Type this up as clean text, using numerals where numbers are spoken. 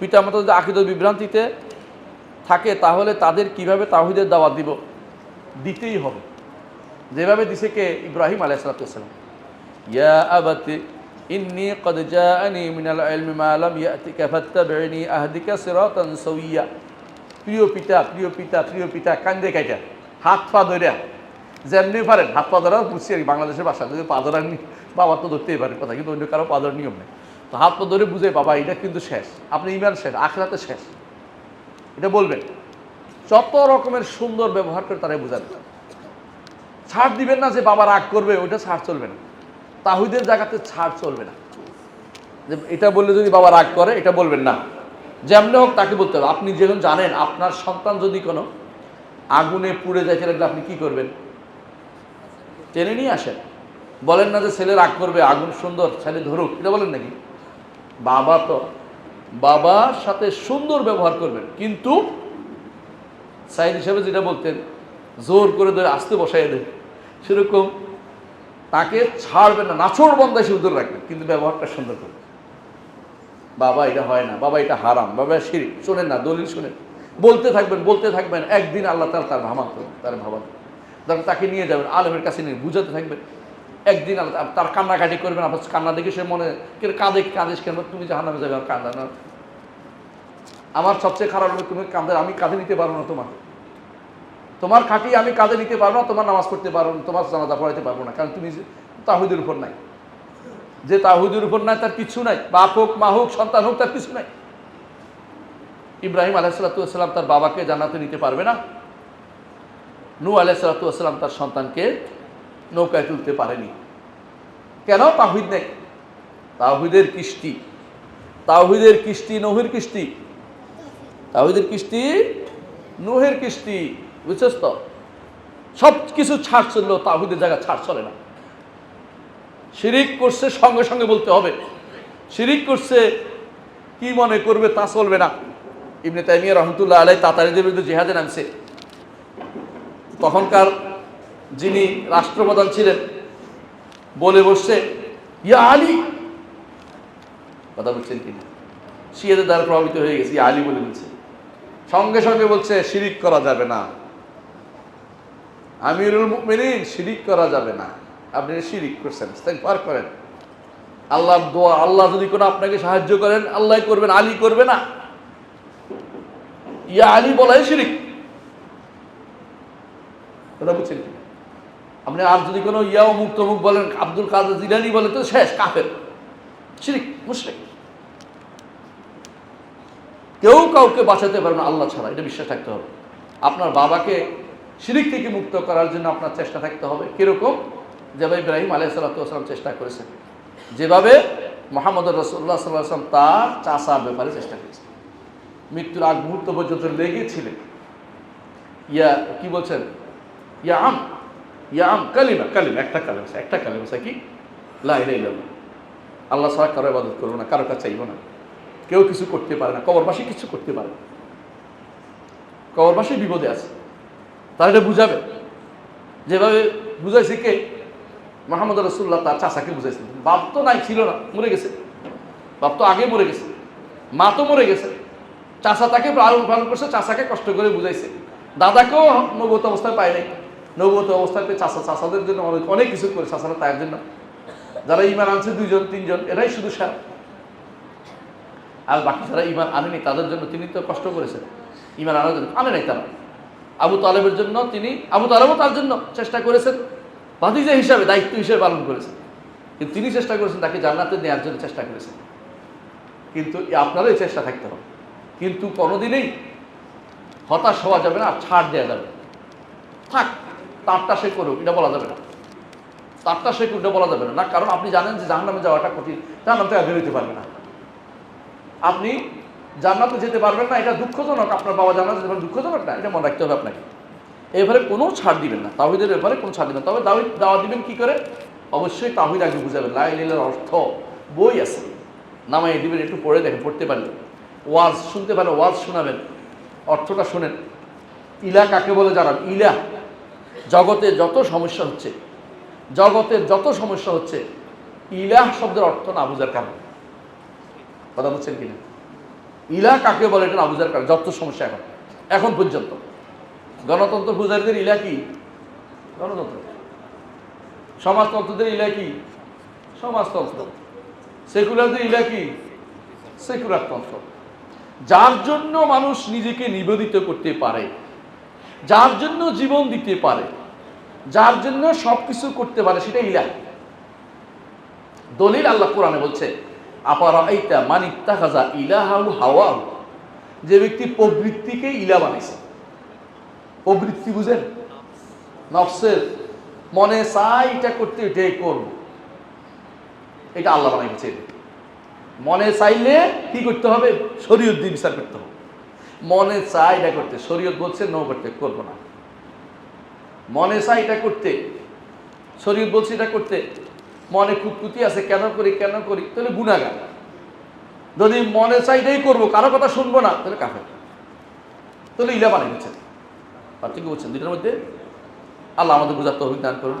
পিতামাতা যদি আকীদা বিভ্রান্তিতে থাকে তাহলে তাদের কিভাবে তাওহীদের দাওয়াত দিব? দিতেই হবে, যেভাবে দিছে কে? ইব্রাহিম আলাইহিস সালাম। ইয়া আবাতি ইন্নী ক্বাদ জাআনি মিনাল ইলমি মা লাম ইয়াতিকা ফাত্তাবি'নি আহদিকা সিরাতান সাওয়িয়া। প্রিয় পিতা, প্রিয় পিতা, প্রিয় পিতা, কান্দে কাইটা হাত পা ধইরা যেমনি পারেন হাত পা ধরা বুঝছি আর বাংলাদেশের ভাষা, যদি পা ধরার বাবা তো ধরতেই পারেন কথা, কিন্তু অন্য কারো পা ধরার নিয়ম নেই। তো হাত পা ধরে বুঝে বাবা এটা কিন্তু শেষ, আপনি ইমান শেষ, আখিরাতে শেষ, এটা বলবেন। যত রকমের সুন্দর ব্যবহার করে তারাই বুঝাবেন। ছাড় দিবেন না যে বাবা রাগ করবে, ওইটা ছাড় চলবে না। তাওহীদের জায়গাতে ছাড় চলবে না, যে এটা বললে যদি বাবা রাগ করে এটা বলবেন না, যেমনি হোক তাকে বলতে হবে। আপনি যেমন জানেন আপনার সন্তান যদি কোনো আগুনে পুড়ে যায় সেটা আপনি কি করবেন? টেনে নিয়ে আসেন, বলেন না যে ছেলে রাগ করবে, আগুন সুন্দর, ছেলে ধরুক, এটা বলেন নাকি? বাবা তো বাবার সাথে সুন্দর ব্যবহার করবেন, কিন্তু সাইদ হিসাবে যেটা বলতেন জোর করে ধরে আস্তে বসাই দেন, সেরকম তাকে ছাড়বেন না, নাছোড় বন্ধা সে উদ্ধার রাখবেন, কিন্তু ব্যবহারটা সুন্দর করবেন। বাবা এটা হয় না, বাবা এটা হারাম, বাবা শিরক, শোনেন না, দলিল শোনেন, বলতে থাকবেন বলতে থাকবেন, একদিন আল্লাহ তাআলা তার ভাবান করবেন, তার ভাবান, তখন তাকে নিয়ে যাবেন আলেমের কাছে নিয়ে বুঝাতে থাকবেন। একদিন আল্লাহ তার কান্নাকাটি করবেন, আপনার কান্না দেখে সে মনে কাঁদে, কাঁদিস কেন, তুমি জাহান্নামে যাবে, আর কান্দা না, আমার সবচেয়ে খারাপ হবে তুমি কাঁদে, আমি কাঁধে নিতে পারবো না, তোমার খাটি আমি কাঁধে নিতে পারবো না, তোমার নামাজ পড়তে পারবো না, তোমার জানাজা পড়াইতে পারবো না, কারণ তুমি তাওহীদের উপর নাই। যে তাওহীদের উপর নাই তার কিছু নাই, বাপ হোক, মা হোক, সন্তান হোক, তার কিছু নাই। ইব্রাহিম আলাইহিস সালাম তার বাবাকে জান্নাতে নিতে পারবে না, নূহ আলাইহিস সালাম তার সন্তানকে নৌকায় তুলতে পারেনি। কেন? তাওহীদ নেই। তাওহীদের কিস্তি, তাওহীদের কিস্তি নূহের কিস্তি, তাওহীদের কিস্তি নূহের কিস্তি, বুঝছস তো? সব কিছু ছাড় চললো, তাওহীদের জায়গা ছাড় চলে না। শিরিক করছে সঙ্গে সঙ্গে বলতে হবে, শিরিক করছে কি মনে করবে তা চলবে না। ইবনে তাইমিয়া রাহমাতুল্লাহ আলাইহি তাতারীদের বিরুদ্ধে জিহাদে নামছে, তখনকার যিনি রাষ্ট্রপ্রধান ছিলেন বলে বসছে ইয়া আলী, কথা বলছেন কিনা, শিয়াদের দ্বারা প্রভাবিত হয়ে গেছে, ইয়া আলী বলে বলছে, সঙ্গে সঙ্গে বলছে শিরিক করা যাবে না, আমিরুল মুমিনিন, শিরিক করা যাবে না, আপনি শিরিক করছেন, ইস্তিগফার করেন, আল্লাহর দোয়া, আল্লাহ যদি কোনো আপনাকে সাহায্য করেন আল্লাহ করবেন, আলী করবে না। ইয়া আলী বলাই শিরিক, কথা বুঝছেন কি? আপনি আর যদি কোনো ইয়া অমুক তমুক বলেন, আব্দুল কাদের জিলানী বলেন, তো শেষ, কাফের, শিরিক, মুশরিক। কেউ কাউকে বাঁচাতে পারবে না আল্লাহ ছাড়া, এটা বিশ্বাস থাকতে হবে। আপনার বাবাকে শিরিক থেকে মুক্ত করার জন্য আপনার চেষ্টা থাকতে হবে, কিরকম? যেভাবে ইব্রাহিম আলাইহিস সালাম চেষ্টা করেছেন, যেভাবে মুহাম্মদ রাসূলুল্লাহ সাল্লাল্লাহু আলাইহি ওয়াসাল্লাম তার চাচার ব্যাপারে চেষ্টা করেছেন, মৃত্যুর আগ মুহূর্ত পর্যন্ত লেগেছিলেন। ইয়া কি বলছেন? ইয়া আম, ইয়া আম, কালিমা, কালিমা, একটা কালিমা কি? লা ইলাহা ইল্লাল্লাহ, আল্লাহ ছাড়া কারো ইবাদত করবো না, কারো কাছে চাইবো না, কেউ কিছু করতে পারে না, কবরবাসী কিছু করতে পারে না, কবরবাসী বিপদে আছে, তারা এটা বুঝাবে। যেভাবে বুঝাইছে কে? মুহাম্মদ রাসূলুল্লাহ তার চাচাকে বুঝাইছেন। বাপ তো নাই, ছিল না, মরে গেছে, বাপ তো আগে মরে গেছে, মা তো মরে গেছে, চাচা তাকে লালন পালন করছে, চাচাকে কষ্ট করে বুঝাইছে, দাদাকেও নবুয়ত অবস্থায় পায় নাই, নবুয়ত অবস্থাতে চাচাদের জন্য অনেক কিছু করে, চাচারা তার জন্য, যারা ঈমান আনছে 2জন 3জন, এরাই শুধু সার, আর বাকি যারা ঈমান আনেনি তাদের জন্য তিনি তো কষ্ট করেছেন, ঈমান আনার জন্য আনে নাই তারা। আবু তালেবের জন্য তিনি, আবু তালেবও তার জন্য চেষ্টা করেছেন, ভাতিজা হিসাবে, দায়িত্ব হিসেবে পালন করেছেন, কিন্তু তিনি চেষ্টা করেছেন তাকে জান্নাতে নেওয়ার জন্য চেষ্টা করেছেন। কিন্তু আপনারও এই চেষ্টা থাকতে হবে, কিন্তু কোনোদিনই হতাশ হওয়া যাবে না, আর ছাড় দেওয়া যাবে, থাক তারটা সে করুক, এটা বলা যাবে না, তারটা সে করুক, এটা বলা যাবে না, কারণ আপনি জানেন যে জাহান্নামে যাওয়াটা কঠিন, জাহান্নাম থেকে বেরোতে পারবে না, আপনি জান্নাতে যেতে পারবেন না, এটা দুঃখজনক। আপনার বাবা জান্নাতে যেতে পারবেন, দুঃখজনক না, এটা মনে রাখতে হবে আপনাকে। এবারে কোনো ছাড় দিবেন না, তাওহীদের ব্যাপারে কোনো ছাড় দিবেন না। তবে দাওয়াত দিবেন কি করে? অবশ্যই তাওহীদ আগে বুঝাবেন, লা ইলাহা ইল্লাল্লাহর অর্থ বই আছে, নামাই দিবেন, একটু পড়ে দেখেন, পড়তে পারবেন, ওয়াজ শুনতে পারেন, ওয়াজ শোনাবেন, অর্থটা শোনেন। ইলা কাকে বলে জানান? ইলা, জগতে যত সমস্যা হচ্ছে, জগতের যত সমস্যা হচ্ছে, ইলাহ শব্দের অর্থ না বুঝার কারণে, কথা বলছেন কিনা? ইলা কাকে বলে এটা না বুঝার কারণে যত সমস্যা এখন পর্যন্ত গণতন্ত্র পূজারীদের ইলা কি? গণতন্ত্র। সমাজতন্ত্রদের ইলা কি? সমাজতন্ত্র। সেকুলারদের ইলা কি? সেকুলার তন্ত্র। যার জন্য মানুষ নিজেকে নিবেদিত করতে পারে, যার জন্য জীবন দিতে পারে, যার জন্য সবকিছু করতে পারে, সেটা ইলা। দলিল আল্লাহ কোরআনে বলছে, আফারাআইতা মান ইত্তাখাযা ইলাহাহু হাওয়াহু, যে ব্যক্তি প্রবৃত্তিকে ইলা বানাইছে। প্রবৃত্তি বুঝেন? নফসের মনে চাই এটা করতে, এটাই করব, এটা আল্লাহ বানাইছে। মনে চাইলে কি করতে হবে? শরীয়ত দিয়ে বিচার করতে হবে। মনে চাই এটা করতে, শরীয়ত বলছে নো করতে, করবো না। মনে চাই এটা করতে, শরীয়ত বলছে এটা করতে, মনে খুঁতখুতি আছে কেন করি কেন করি, তাহলে গুনাহগার। যদি মনে চাই এটাই করবো, কারো কথা শুনবো না, তাহলে কাফের, তাহলে ইলা বানিয়ে দিচ্ছেন। আর ঠিক বলছেন, দুইটার মধ্যে আল্লাহ আমাদের বুঝার তৌফিক দান করুন।